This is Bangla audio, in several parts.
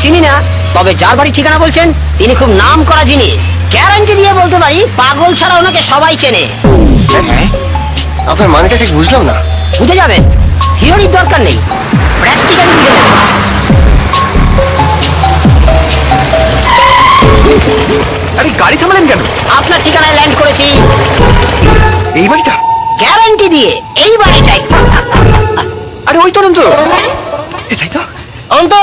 চিনি না, তবে যার বাড়ি ঠিকানা বলছেন তিনি খুব নাম করা জিনিস। গ্যারান্টি দিয়ে বলতে পারি পাগল ছাড়া ওনাকে সবাই চেনে। আপনার মানেটা ঠিক বুঝলাম না। বুঝে যাবেন, থিওরির দরকার নেই, প্র্যাকটিক্যালি বুঝে যাবেন। আরে গাড়ি থামালেন কেন? আপনার ঠিকানায় ল্যান্ড করেছি। এই বাড়িটা? গ্যারান্টি দিয়ে এই বাড়িটাই। আরে ওই তো অনন্ত। তাই তো। অন্ত,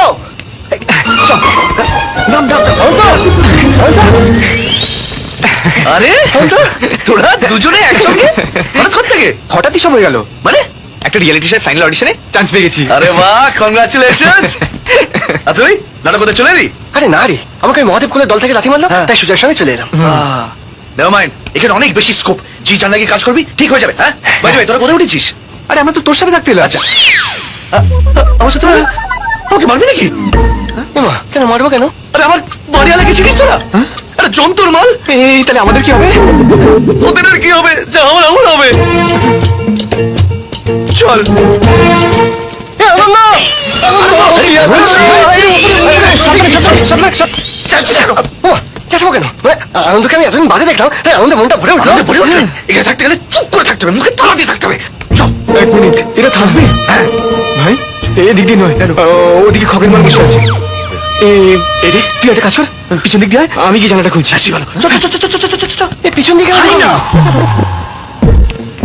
আরে তোরা দুজনে একসঙ্গে হঠাৎ থেকে? হঠাৎই সময় গেল মানে একটা রিয়েলিটি শো ফাইনাল অডিশনে চান্স পেয়ে গেছি। আরে বাহ, কংগ্রাচুলেশনস। আর তুই নাটক করতে চলে এলি? আরে না রে, আমাকে ওই মহাদেব কোলের দল থেকে লাথি মারলো, তাই সুজয়ের সঙ্গে চলে এলাম। নেভার মাইন্ড, এখানে অনেক বেশি স্কোপ। জি জানলা গিয়ে কাজ করবি, ঠিক হয়ে যাবে। হ্যাঁ বাই দ্য ওয়ে, তোরা কোথায় উঠেছিস? আরে আমরা তো তোর সাথে থাকতে এলাম। আচ্ছা আমার সাথে আমাকে মারবি নাকি? এমা, কেন মারবো কেন? আরে আমার বাড়িওয়ালা কি চিনিস তোরা? আরে জন্তুর মাল। এই তাহলে আমাদের কি হবে? ওদের আর কি হবে, যা আমার আমার হবে। চল। চেঁচাবো কেন? আনন্দকে আমি এতদিন বাদে দেখলাম, তাই আনন্দে মনটা ভরে উঠলো। এখানে থাকতে গেলে চুপ করে থাকতে হবে, মুখে তালা দিয়ে থাকতে হবে। চল। এক মিনিট, এটা থাকবে? হ্যাঁ ভাই এদিক দিয়ে নয়, ওদিকে খগেন মাল বসে আছে। এরে তুই একটা কাজ কর, পিছন দিক দিয়ে আয়, আমি কি জানাটা খুলছি। আসি ভালো। চল চল চল চল চল চল চল। এই পিছন দিকে আয় না।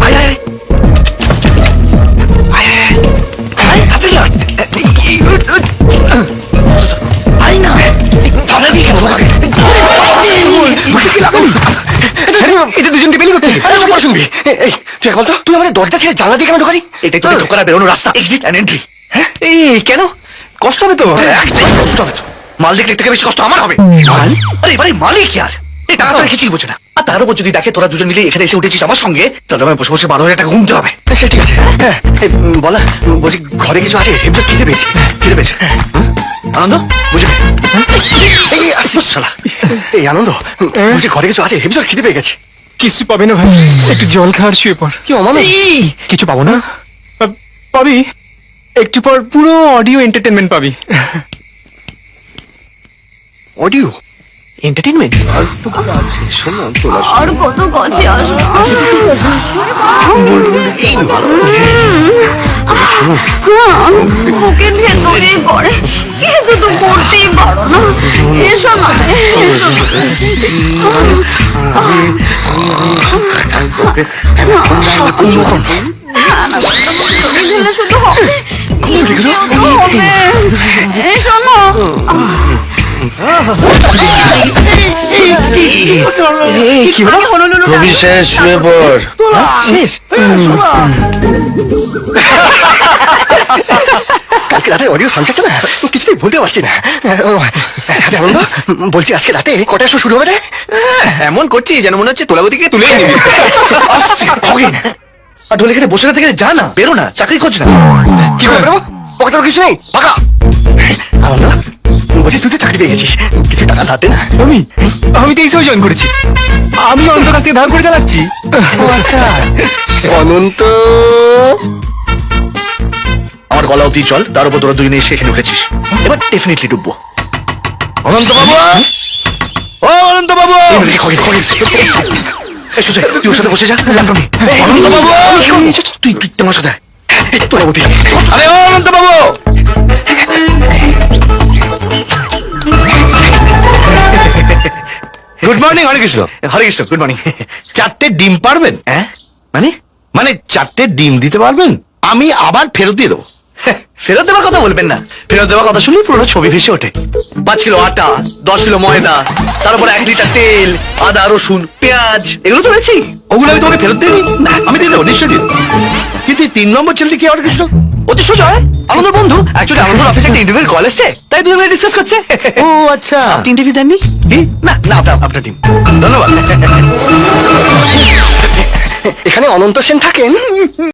আয় আয় আয় আয় আয় কাছে যা। আয় না। জানা দিয়ে কেন লাগে? এটা দুজনকে বেলি করতে শুনবি? এই তুই এক বলতো, তুই আমাদের দরজা ছেড়ে জানলা দিয়ে কেন ঢোকালি? এটাই তো ঢোকার আর বেরোনোর রাস্তা, এক্সিট অ্যান্ড এন্ট্রি। এই কেন কষ্ট হবে তো? একদম কষ্ট হবে তো। মাল দেখলে থেকে বেশি কষ্ট আমার হবে। মাল? আরে এবারে মালিক কি আর? এই টাকা ছাড়া কিছুই বোঝে না। আর তার উপর যদি দেখে তোরা দুজন মিলে এখানে এসে উঠেছিস আমার সঙ্গে, তাহলে আমি বসে বসে 12,000 টাকা ঘুমতে হবে। সে ঠিক আছে। হ্যাঁ, বলা বলছি ঘরে কিছু আছে, এবার খিদে পেয়েছি। খিদে পেয়েছে? আনন্দ বুঝে এই আসিস শালা। এই আনন্দ, বলছি ঘরে কিছু আছে, হেবজোর খিদে পেয়ে গেছে। কিছু পাবে না ভাই, একটু জল খাওয়ার শুয়ে পড়। কি অমানুষ! কিছু পাবো না? পাবি, একটু পর পুরো অডিও এন্টারটেনমেন্ট পাবি। Audio entertainment? আর কত কাছে আসবো? বুকের ভেতরে করে কিছু তো করতেই পারো না। এসো না, শুধু হবে, এসো না। কবি শেষ, শুয়ে পড়। শেষ? কালকে রাতে অডিও সাউন্ডটা না কিছুতেই বলতে পারছি না। আরে আনন্দ, বলছি আজকে রাতে কটার শো শুরু হবে রে? এমন করছি যেন মনে হচ্ছে তোলাবতীকে তুলে নিবি। খগেন। আর ঢোলে এখানে বসে না থেকে যা না, বেরো না, চাকরি খোঁজ না। কি করে বেরোবো? পকেটের কিছু নেই, ফাঁকা। আনন্দ, বলছি তুই তো চাকরি পেয়ে গেছিস, কিছু টাকা ধার দে না। আমি তো এই সময় জয়েন করেছি, আমি অন্ত কাছ থেকে ধার করে চালাচ্ছি। আচ্ছা অনন্ত, আমার গলা অবধি চল, তার উপর তোরা দুজনে এসে এখানে উঠেছিস। এবার ডেফিনেটলি ডুববো। অনন্ত বাবু, ও অনন্ত বাবু, খগেন খগেন। এই সুজয়, তুই ওর সাথে বসে যা। অনন্ত বাবু, তুই তুই তোমার সাথে আয়। তোরা বলতে আরে ও অনন্ত বাবু, গুড মর্নিং। হরে কৃষ্ণ। হরে কৃষ্ণ, গুড মর্নিং। 4টে ডিম পারবেন? হ্যাঁ মানে মানে 4টে ডিম দিতে পারবেন? আমি আবার ফেরত দিয়ে দেবো। ফেরত দেওয়ার কথা বলবেন না। ফেরত দেওয়ার কথা শুনলেই পুরো ছবি ভেসে ওঠে। 5 কিলো আটা, 10 কিলো ময়দা, তার উপর 1 লিটার তেল, আদা রসুন পেঁয়াজ, এগুলো তো রয়েছেই। ওগুলো আমি তোমাকে ফেরত দিই? আমি দিয়ে দেবো, নিশ্চয়ই দিয়ে দেবো। কিন্তু এই 3 নম্বর ছেলেটি কি হরে কৃষ্ণ? অতি সুজয়, আনন্দের বন্ধু। অ্যাকচুয়ালি আনন্দের অফিসে একটা ইন্টারভিউর কল এসছে, তাই দুজন ডিসকাস করছে। ও আচ্ছা, আপনি ইন্টারভিউ দেননি? না না, আপনার টিম। ধন্যবাদ। এখানে অনন্ত সেন থাকেন।